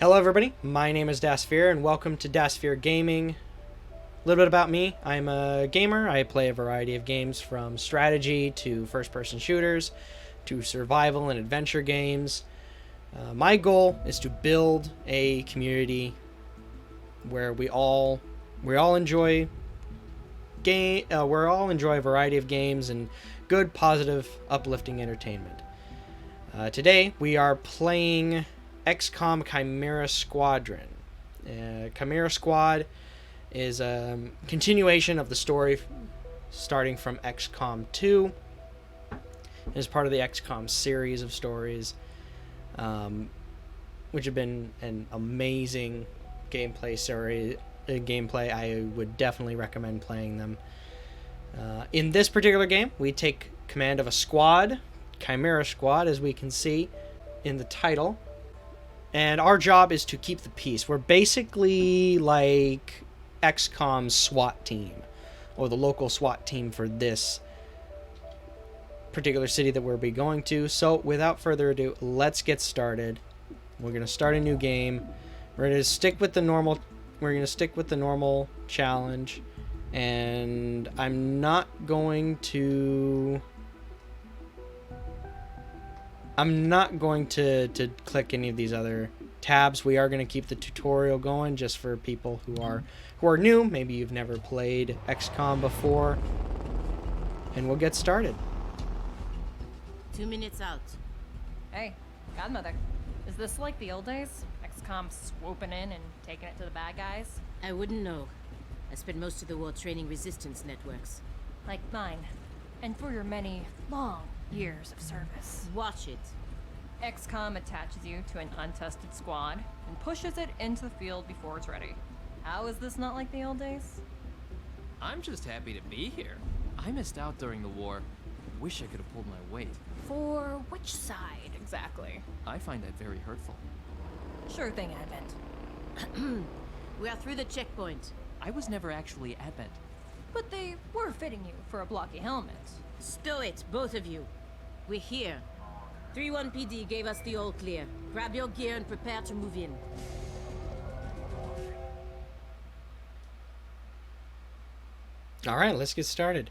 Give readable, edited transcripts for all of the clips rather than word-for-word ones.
Hello everybody, my name is Dasphere and welcome to Dasphere Gaming. A little bit about me, I'm a gamer. I play a variety of games from strategy to first-person shooters to survival and adventure games. My goal is to build a community where we all enjoy a variety of games and good, positive, uplifting entertainment. Today we are playing Xcom Chimera Squadron. Chimera Squad is a continuation of the story starting from Xcom 2. It is part of the Xcom series of stories, which have been an amazing gameplay. I would definitely recommend playing them. In this particular game, we take command of a squad, Chimera Squad, as we can see in the title. And our job is to keep the peace. We're basically like XCOM's SWAT team, or the local SWAT team for this particular city that we'll be going to. So without further ado, let's get started. We're going to start a new game. We're going to stick with the normal challenge, and I'm not going to click any of these other tabs. We are going to keep the tutorial going just for people who are new. Maybe you've never played XCOM before. And we'll get started. 2 minutes out. Hey, Godmother. Is this like the old days? XCOM swooping in and taking it to the bad guys? I wouldn't know. I spent most of the war training resistance networks. Like mine. And for your many long years of service. Watch it. XCOM attaches you to an untested squad and pushes it into the field before it's ready. How is this not like the old days? I'm just happy to be here. I missed out during the war. Wish I could have pulled my weight. For which side, exactly? I find that very hurtful. Sure thing, Advent. We are through the checkpoint. I was never actually Advent. But they were fitting you for a blocky helmet. Stow it, both of you. We're here. 3-1 PD gave us the all clear. Grab your gear and prepare to move in. All right, let's get started.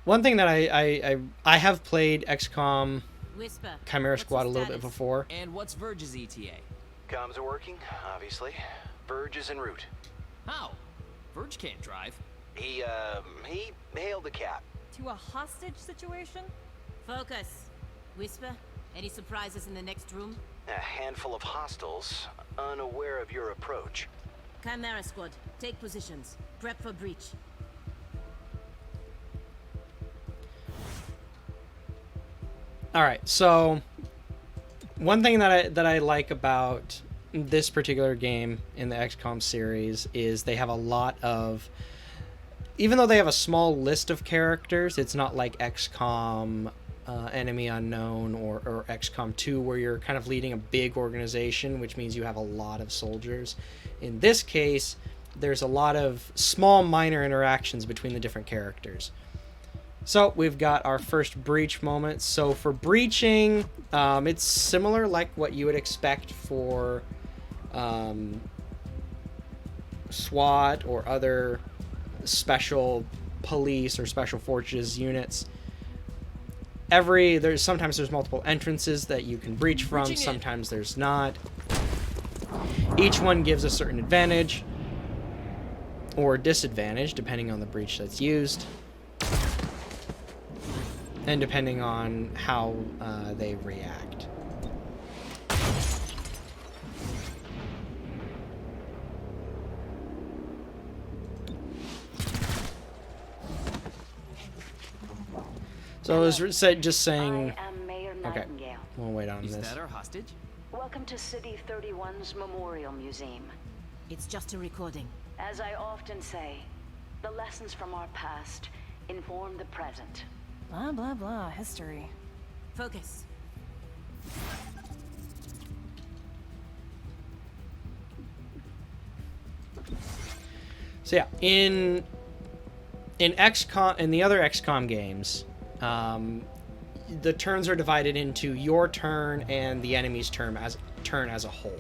One thing that I have played XCOM Whisper. Chimera What's Squad the a little bit status? before. And what's Verge's ETA? Comms are working, obviously. Verge is en route. How? Verge can't drive. He hailed a cab. To a hostage situation? Focus. Whisper. Any surprises in the next room? A handful of hostiles, unaware of your approach. Chimera Squad, take positions. Prep for breach. All right, so one thing that I like about this particular game in the XCOM series is they have a lot of, even though they have a small list of characters, it's not like XCOM Enemy Unknown or XCOM 2 where you're kind of leading a big organization, which means you have a lot of soldiers. In this case, there's a lot of small minor interactions between the different characters. So we've got our first breach moment. So for breaching, it's similar like what you would expect for SWAT or other special police or special forces units. Sometimes there's multiple entrances that you can breach from, sometimes there's not. Each one gives a certain advantage or disadvantage depending on the breach that's used. And depending on how they react. So I was just saying. I am Mayor Okay, Nightingale. we'll wait on Is this. that our hostage? Welcome to City 31's Memorial Museum. It's just a recording. As I often say, the lessons from our past inform the present. Blah, blah, blah. History. Focus. So yeah, in XCOM, in the other XCOM games, the turns are divided into your turn and the enemy's turn as a whole,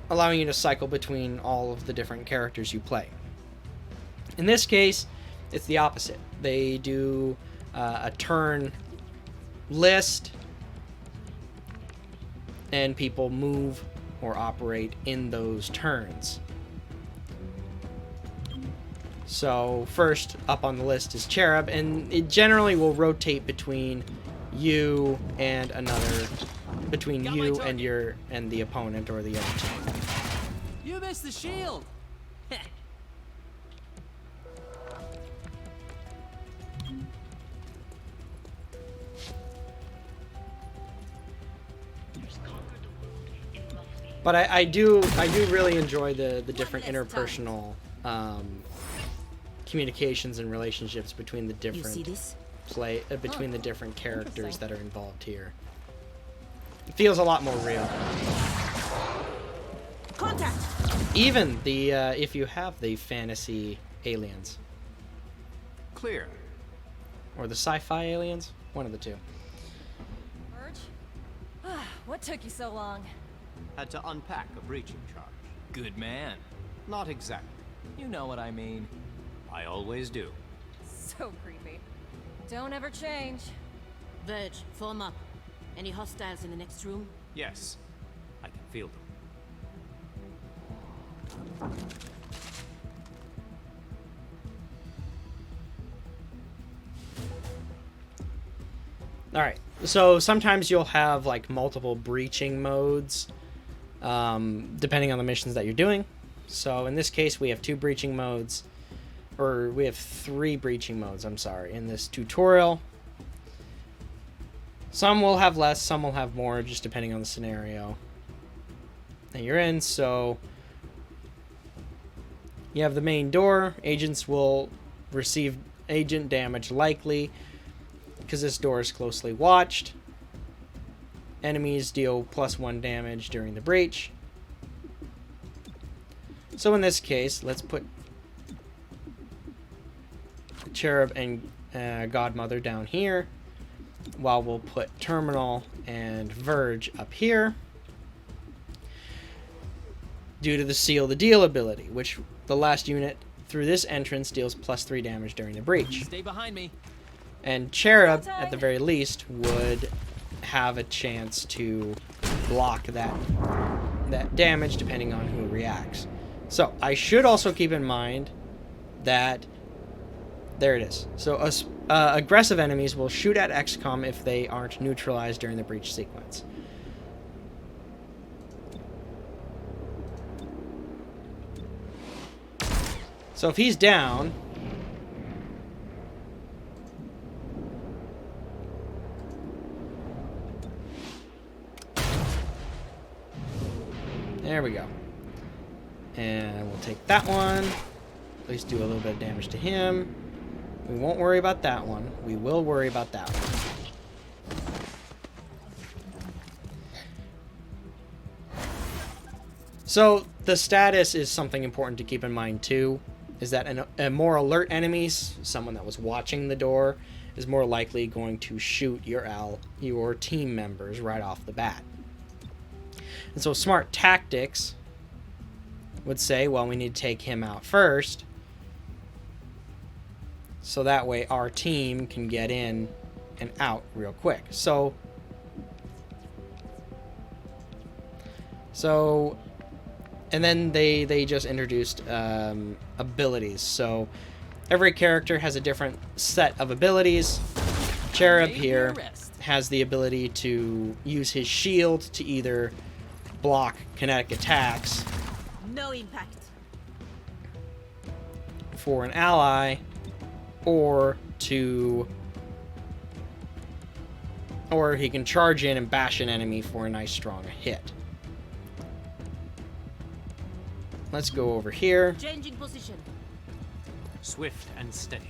allowing you to cycle between all of the different characters you play. In this case, it's the opposite. They do a turn list, and people move or operate in those turns. So first up on the list is Cherub, and it generally will rotate between you and the opponent or the other team. You missed the shield. But I do really enjoy the different interpersonal communications and relationships between the different between the different characters that are involved here. It feels a lot more real. Contact. Even the if you have the fantasy aliens Clear. or the sci-fi aliens, one of the two. Verge? What took you so long? Had to unpack a breaching charge. Good man. Not exactly. You know what I mean. I always do. So creepy. Don't ever change. Verge, form up. Any hostiles in the next room? Yes, I can feel them. Alright, so sometimes you'll have like multiple breaching modes, depending on the missions that you're doing. So in this case, we have two breaching modes, or we have three breaching modes, I'm sorry, in this tutorial. Some will have less, some will have more, just depending on the scenario that you're in. So you have the main door. Agents will receive agent damage likely, because this door is closely watched. Enemies deal +1 damage during the breach. So in this case, let's put Cherub and Godmother down here, while we'll put Terminal and Verge up here, due to the Seal the Deal ability, which the last unit through this entrance deals +3 damage during the breach. Stay behind me. And Cherub, at the very least, would have a chance to block that damage depending on who reacts. So I should also keep in mind that there it is. So aggressive enemies will shoot at XCOM if they aren't neutralized during the breach sequence. So if he's down, there we go. And we'll take that one. At least do a little bit of damage to him. We won't worry about that one. We will worry about that one. So the status is something important to keep in mind too, is that a more alert enemy, someone that was watching the door, is more likely going to shoot your team members right off the bat. And so smart tactics would say, well, we need to take him out first, so that way our team can get in and out real quick. So and then they just introduced abilities. So every character has a different set of abilities. Cherub here has the ability to use his shield to either block kinetic attacks No impact. for an ally, or he can charge in and bash an enemy for a nice strong hit. Let's go over here. Changing position. Swift and steady.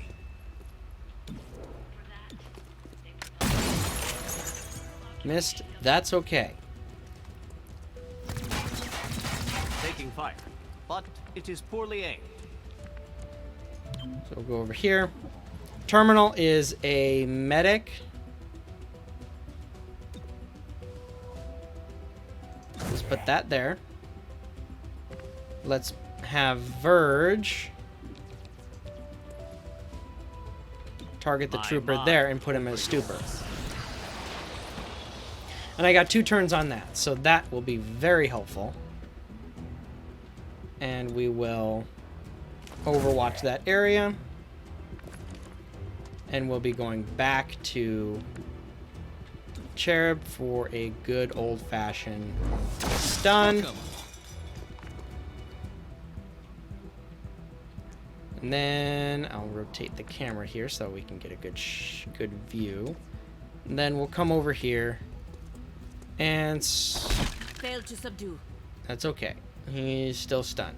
Missed. That's okay. Taking fire, but it is poorly aimed. So we'll go over here. Terminal is a medic put that there. Let's have Verge target the trooper there and put him in a stupor. And I got 2 turns on that, so that will be very helpful. And we will overwatch that area. And we'll be going back to Cherub for a good old-fashioned stun. Welcome. And then I'll rotate the camera here so we can get a good view. And then we'll come over here and Failed to subdue. that's okay. He's still stunned.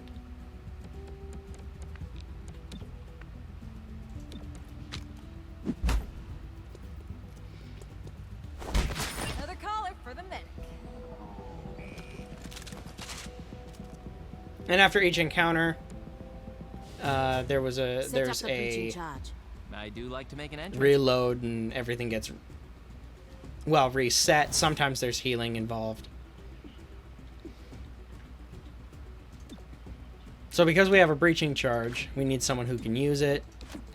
Another caller for the medic. And after each encounter, there's Set up the breaching a charge. I do like to make an entrance. reload and everything gets, well, reset. Sometimes there's healing involved. So because we have a breaching charge, we need someone who can use it,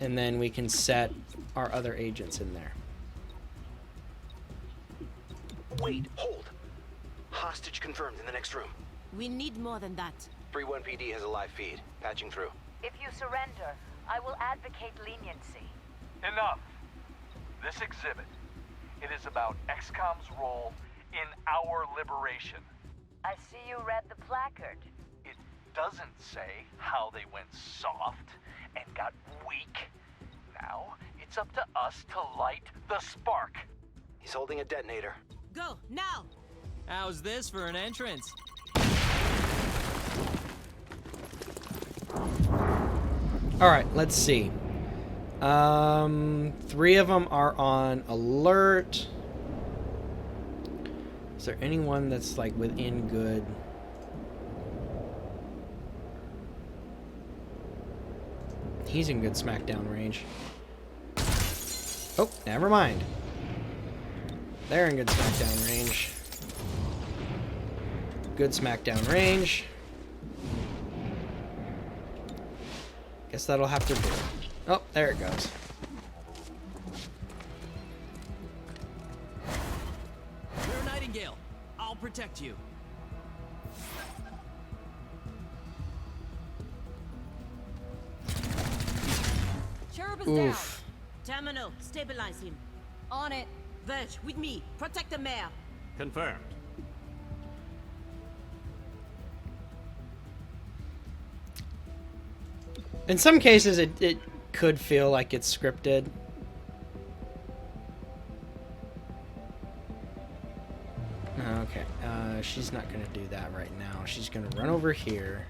and then we can set our other agents in there. Wait, hold. Hostage confirmed in the next room. We need more than that. 3-1 PD has a live feed. Patching through. If you surrender, I will advocate leniency. Enough. This exhibit, it is about Xcom's role in our liberation. I see you read the placard. It doesn't say how they went soft and got weak. Now, it's up to us to light the spark. He's holding a detonator. Go, now! How's this for an entrance? Alright, let's see. 3 of them are on alert. Is there anyone that's like within good? He's in good smackdown range. Oh, never mind. They're in good smackdown range. Good smackdown range. Guess that'll have to do. Oh, there it goes. You're a Nightingale. I'll protect you. Cherub is Oof. Terminal, stabilize him. down. On it. Verge, with me. Protect the mayor. Confirmed. In some cases, it could feel like it's scripted. Okay, she's not going to do that right now. She's going to run over here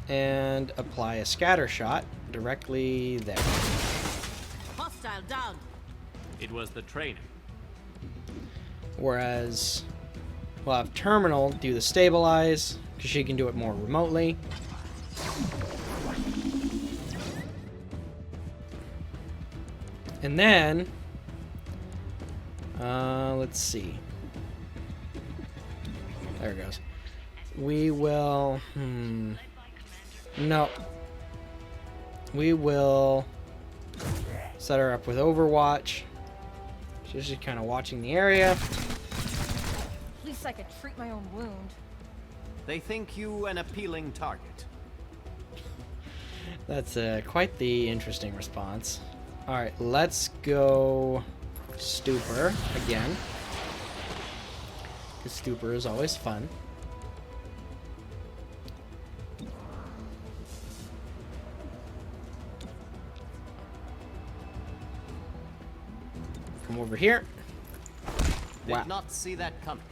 and apply a scatter shot directly there. Hostile down. It was the training. Whereas we'll have Terminal do the stabilize, because she can do it more remotely. And then, let's see. There it goes. We will, no. We will set her up with Overwatch. So she's kind of watching the area. At least I could treat my own wound. They think you an appealing target. That's quite the interesting response. Alright, let's go Stupor again. Because Stupor is always fun. Come over here. Did Wow. not see that coming.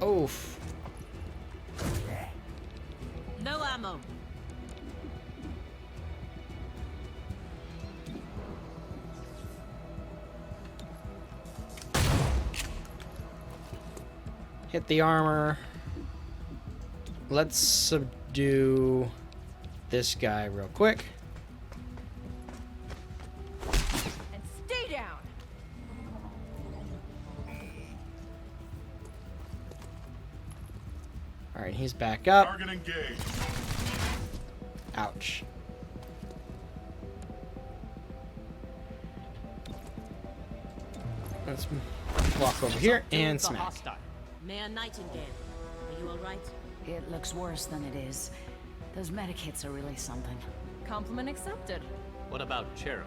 Oof. No ammo. Hit the armor. Let's subdue this guy real quick. right, he's back up. Target engaged. Ouch. Let's walk over here and smack. Mayor Nightingale, are you all right? It looks worse than it is. Those medikits are really something. Compliment accepted. What about Cherub?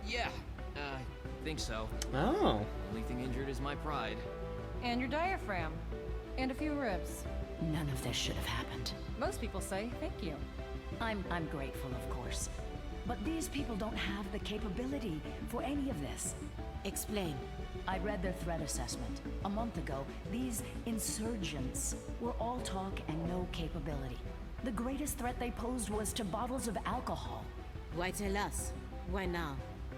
Yeah, I think so. Oh. Only thing injured is my pride. And your diaphragm. And a few ribs. None of this should have happened. Most people say thank you. I'm grateful, of course. But these people don't have the capability for any of this. Explain. I read their threat assessment. A month ago, these insurgents were all talk and no capability. The greatest threat they posed was to bottles of alcohol. Why tell us? Why now?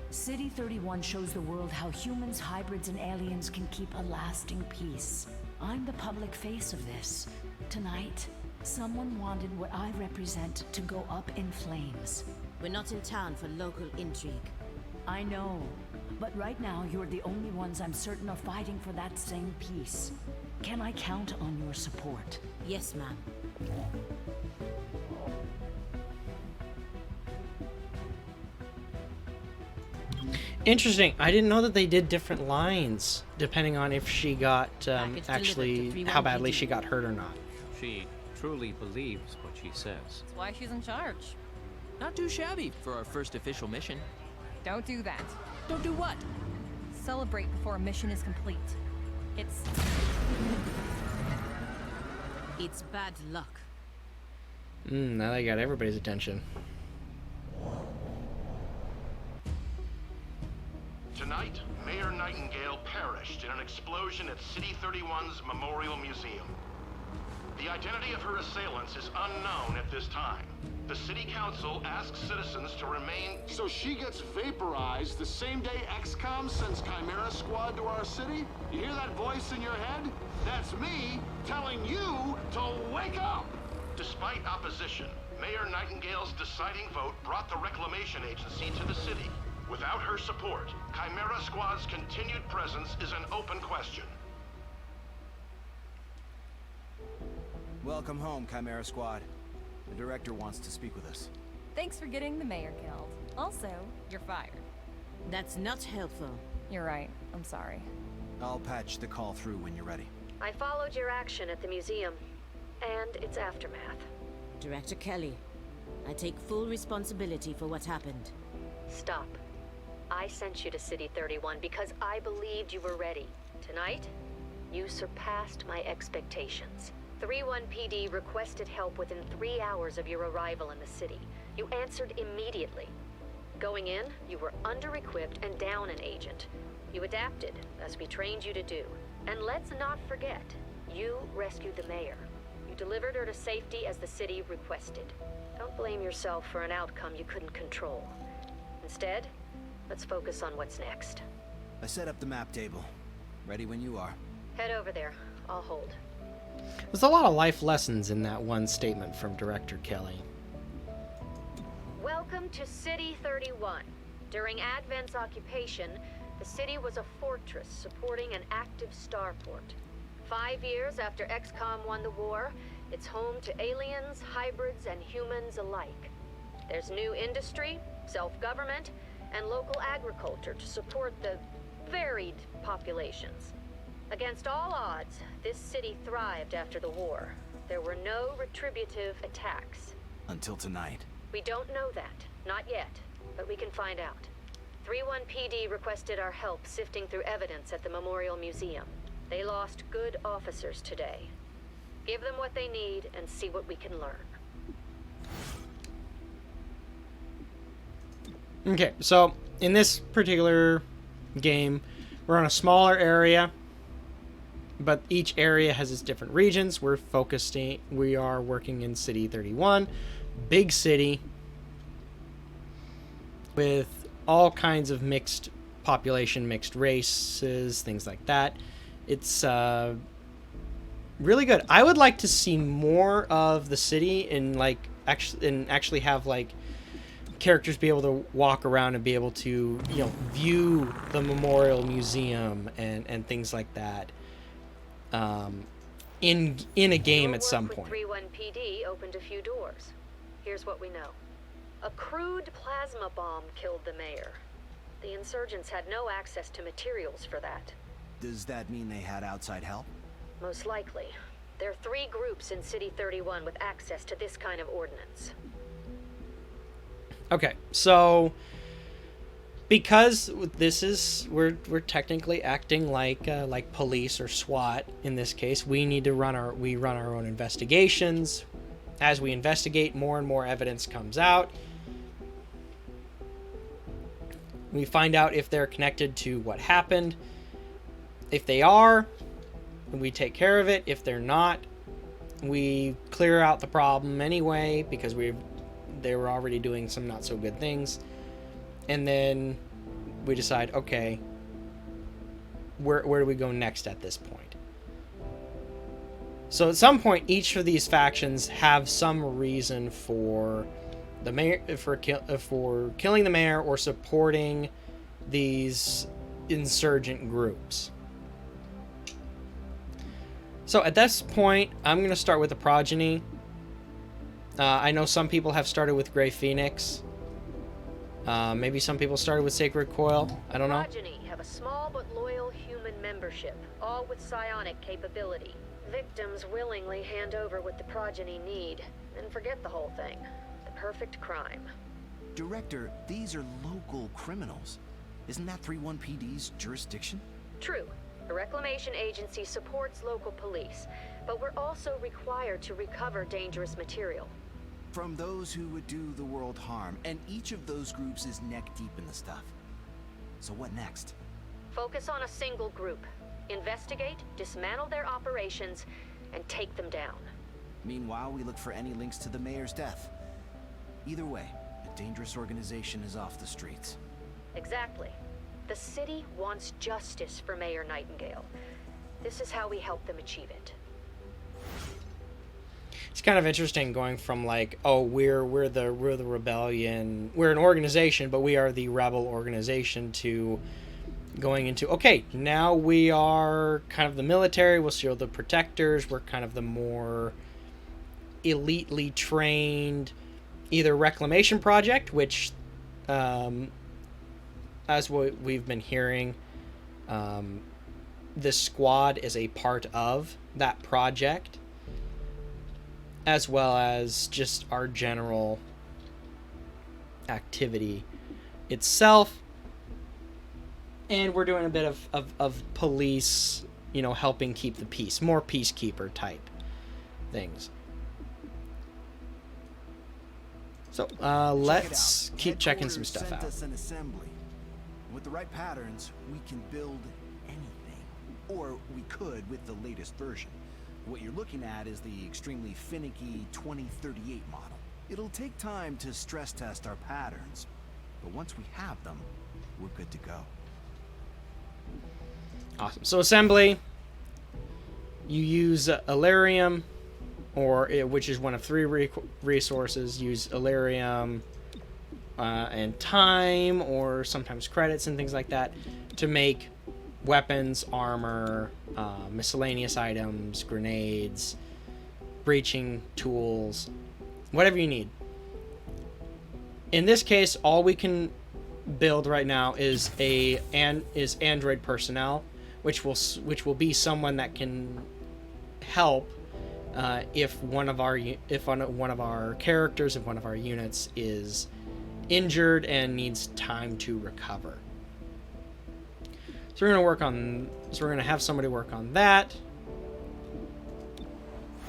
City 31 shows the world how humans, hybrids, and aliens can keep a lasting peace. I'm the public face of this. Tonight, someone wanted what I represent to go up in flames. We're not in town for local intrigue. I know, but right now you're the only ones I'm certain are fighting for that same peace. Can I count on your support? Yes, ma'am. Interesting. I didn't know that they did different lines depending on if she got Package actually delivered to how badly 31PD. she got hurt or not. She truly believes what she says. That's why she's in charge. Not too shabby for our first official mission. Don't do that. Don't do what? Celebrate before a mission is complete. It's bad luck. Now they got everybody's attention. Tonight, Mayor Nightingale perished in an explosion at City 31's Memorial Museum. The identity of her assailants is unknown at this time. The City Council asks citizens to remain... So she gets vaporized the same day Xcom sends Chimera Squad to our city? You hear that voice in your head? That's me telling you to wake up! Despite opposition, Mayor Nightingale's deciding vote brought the Reclamation Agency to the city. Without her support, Chimera Squad's continued presence is an open question. Welcome home, Chimera Squad. The director wants to speak with us. thanks for getting the mayor killed. Also, you're fired. That's not helpful. You're right. I'm sorry. I'll patch the call through when you're ready. I followed your action at the museum, and its aftermath. Director Kelly, I take full responsibility for what happened. Stop. I sent you to City 31 because I believed you were ready. Tonight, you surpassed my expectations. 3-1 PD requested help within 3 hours of your arrival in the city. You answered immediately. Going in, you were under-equipped and down an agent. You adapted, as we trained you to do. And let's not forget, you rescued the mayor. You delivered her to safety as the city requested. Don't blame yourself for an outcome you couldn't control. Instead, let's focus on what's next. I set up the map table. Ready when you are. Head over there. I'll hold. There's a lot of life lessons in that one statement from Director Kelly. Welcome to City 31. During Advent's occupation, the city was a fortress supporting an active starport. 5 years after Xcom won the war, it's home to aliens, hybrids, and humans alike. There's new industry, self-government, and local agriculture to support the varied populations. Against all odds, this city thrived after the war. There were no retributive attacks. Until tonight. We don't know that. Not yet. But we can find out. 3-1 PD requested our help sifting through evidence at the Memorial Museum. They lost good officers today. Give them what they need and see what we can learn. Okay, so in this particular game, we're on a smaller area, but each area has its different regions. We are working in City 31, big city with all kinds of mixed population, mixed races, things like that. It's really good. I would like to see more of the city and actually have characters be able to walk around and be able to view the Memorial Museum and things like that. in a game at some Your work point. with 31PD opened a few doors. Here's what we know. A crude plasma bomb killed the mayor. The insurgents had no access to materials for that. Does that mean they had outside help? Most likely. There are 3 groups in City 31 with access to this kind of ordnance. Okay, so because this is we're technically acting like police or SWAT in this case, we need to run our own investigations. As we investigate, more and more evidence comes out. We find out if they're connected to what happened. If they are, we take care of it. If they're not, we clear out the problem anyway because they were already doing some not so good things. And then we decide, okay, where do we go next at this point? So at some point, each of these factions have some reason for the mayor for killing the mayor or supporting these insurgent groups. So at this point, I'm going to start with the progeny. I know some people have started with Grey Phoenix. Maybe some people started with Sacred Coil. I don't know. Progeny have a small but loyal human membership, all with psionic capability. Victims willingly hand over what the progeny need, and forget the whole thing. The perfect crime. Director, these are local criminals. Isn't that 31PD's jurisdiction? True. The Reclamation Agency supports local police, but we're also required to recover dangerous material. From those who would do the world harm, and each of those groups is neck deep in the stuff. So what next? Focus on a single group. Investigate, dismantle their operations, and take them down. Meanwhile, we look for any links to the mayor's death. Either way, a dangerous organization is off the streets. Exactly. The city wants justice for Mayor Nightingale. This is how we help them achieve it. It's kind of interesting going from like, oh, we're the rebellion, we're an organization, but we are the rebel organization, to going into, okay, now we are kind of the military, we're still the protectors, we're kind of the more elitely trained either reclamation project, which as we've been hearing, this squad is a part of that project, as well as just our general activity itself. And we're doing a bit of police, helping keep the peace. More peacekeeper type things. So let's keep checking some stuff sent out. us an assembly. With the right patterns, we can build anything. Or we could with the latest version. What you're looking at is the extremely finicky 2038 model. It'll take time to stress test our patterns, but once we have them, we're good to go. Awesome. So assembly, you use Illyrium, which is one of 3 resources. Use Illyrium and time, or sometimes credits and things like that, to make weapons, armor, miscellaneous items, grenades, breaching tools, whatever you need. In this case, all we can build right now is android personnel, which will be someone that can help if one of our characters, if one of our units is injured and needs time to recover. So we're gonna have somebody work on that.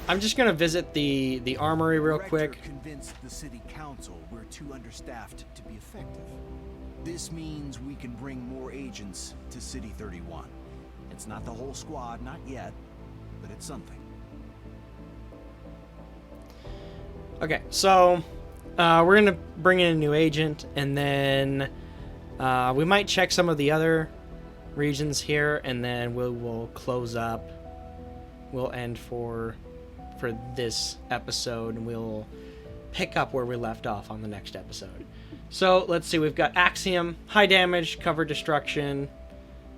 I'm just gonna visit the armory real quick. Convinced the city council we're too understaffed to be effective. This means we can bring more agents to City 31. It's not the whole squad, not yet, but it's something. Okay, so we're gonna bring in a new agent, and then we might check some of the other regions here, and then we'll close up. We'll end for this episode, and we'll pick up where we left off on the next episode. So let's see, we've got Axiom, high damage, cover destruction.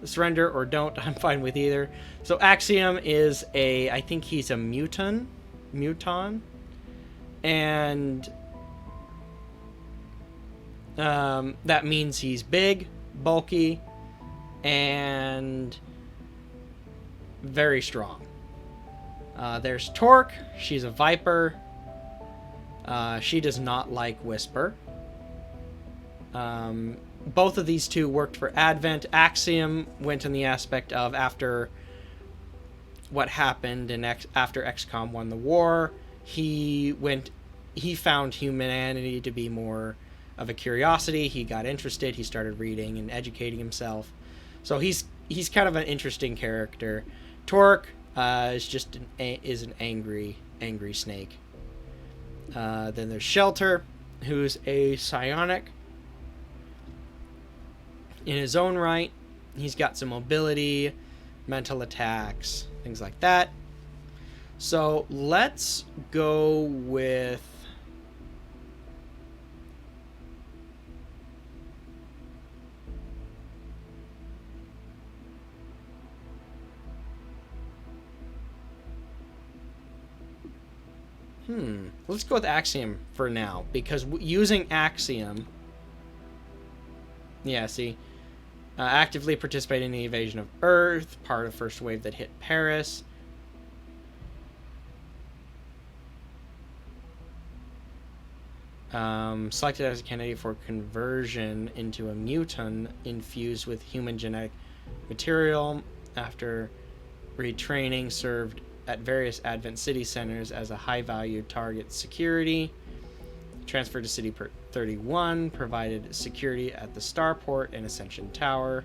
Surrender or don't. I'm fine with either. So Axiom is I think he's a muton. And that means he's big, bulky, and very strong. There's Torque. She's a Viper. She does not like Whisper. Both of these two worked for Advent. Axiom went in the aspect of after what happened after XCOM won the war, he found humanity to be more of a curiosity. He got interested. He started reading and educating himself. So he's kind of an interesting character. Torque is an angry snake. Then there's Shelter, who's a psionic in his own right. He's got some mobility, mental attacks, things like that. So let's go with let's go with Axiom for now, because using Axiom, yeah, see, actively participating in the invasion of Earth, part of first wave that hit Paris. Selected as a candidate for conversion into a mutant infused with human genetic material. After retraining, served at various Advent City centers as a high-value target security. Transferred to City 31, provided security at the Starport and Ascension Tower.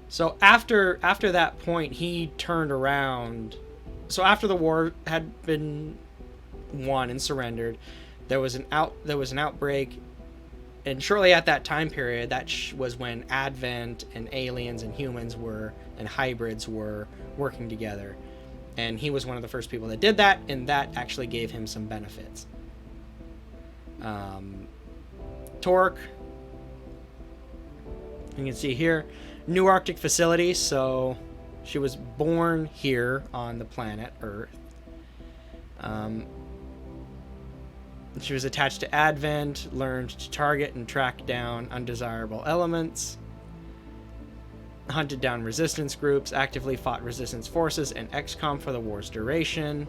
So after that point, he turned around. So after the war had been won and surrendered, there was an outbreak, and shortly at that time period, that was when Advent and aliens and humans and hybrids were working together. And he was one of the first people that did that, and that actually gave him some benefits. Torque, you can see here, New Arctic facility, so she was born here on the planet Earth. She was attached to Advent, learned to target and track down undesirable elements, hunted down resistance groups, actively fought resistance forces and XCOM for the war's duration.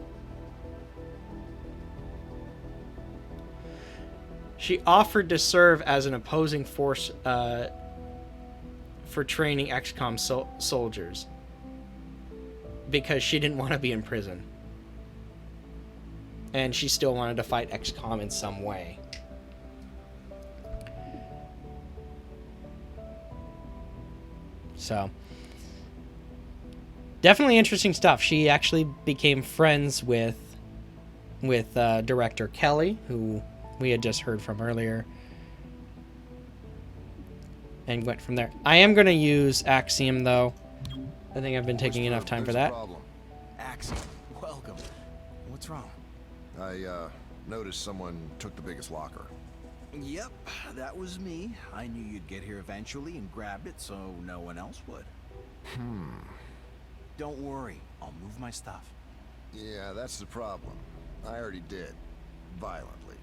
She offered to serve as an opposing force for training XCOM soldiers because she didn't want to be in prison. And she still wanted to fight XCOM in some way. So, definitely interesting stuff. She actually became friends with director Kelly, who we had just heard from earlier, and went from there. I am going to use Axiom, though. I think I've been taking enough time for that. Axiom, welcome. What's wrong? I noticed someone took the biggest locker. Yep, that was me. I knew you'd get here eventually and grab it so no one else would. Don't worry, I'll move my stuff. Yeah, that's the problem. I already did. Violently.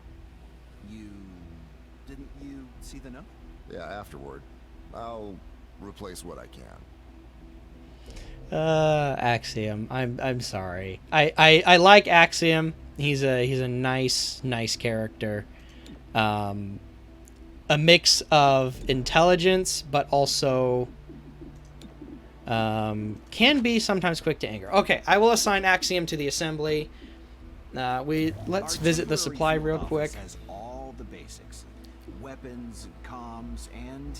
Didn't you see the note? Yeah, afterward. I'll replace what I can. Axiom. I'm sorry. I like Axiom. He's a nice character. A mix of intelligence, but also can be sometimes quick to anger. Okay, I will assign Axiom to the assembly. Let's visit the supply real quick. Has all the basics: weapons, comms, and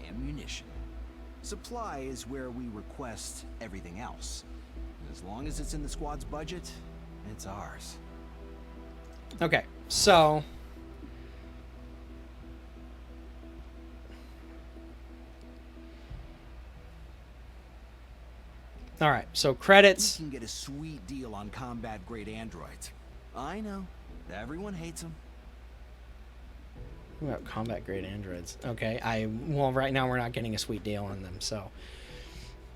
ammunition. Supply is where we request everything else. As long as it's in the squad's budget, it's ours. Okay, so all right, so credits. We can get a sweet deal on combat-grade androids. I know, everyone hates them. What about combat grade androids? Okay, well, right now we're not getting a sweet deal on them, so.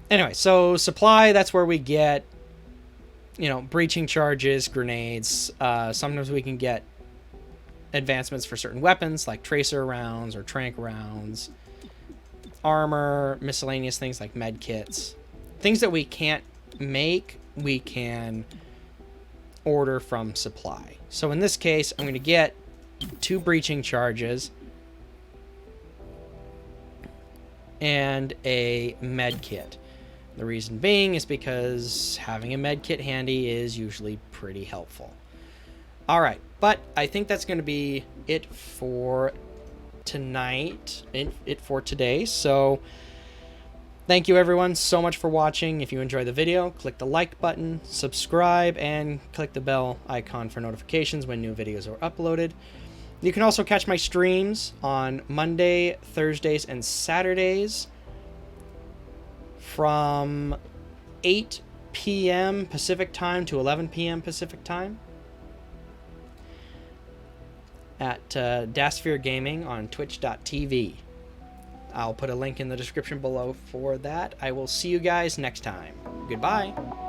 Anyway, so supply, that's where we get, you know, breaching charges, grenades. Sometimes we can get advancements for certain weapons, like tracer rounds or trank rounds. Armor, miscellaneous things like med kits. Things that we can't make, we can order from supply. So in this case, I'm going to get 2 breaching charges and a med kit. The reason being is because having a med kit handy is usually pretty helpful. All right, but I think that's going to be it for tonight, it for today. So thank you everyone so much for watching. If you enjoyed the video, click the like button, subscribe, and click the bell icon for notifications when new videos are uploaded. You can also catch my streams on Monday, Thursdays, and Saturdays from 8 p.m. Pacific time to 11 p.m. Pacific time at Dasphere Gaming on twitch.tv. I'll put a link in the description below for that. I will see you guys next time. Goodbye.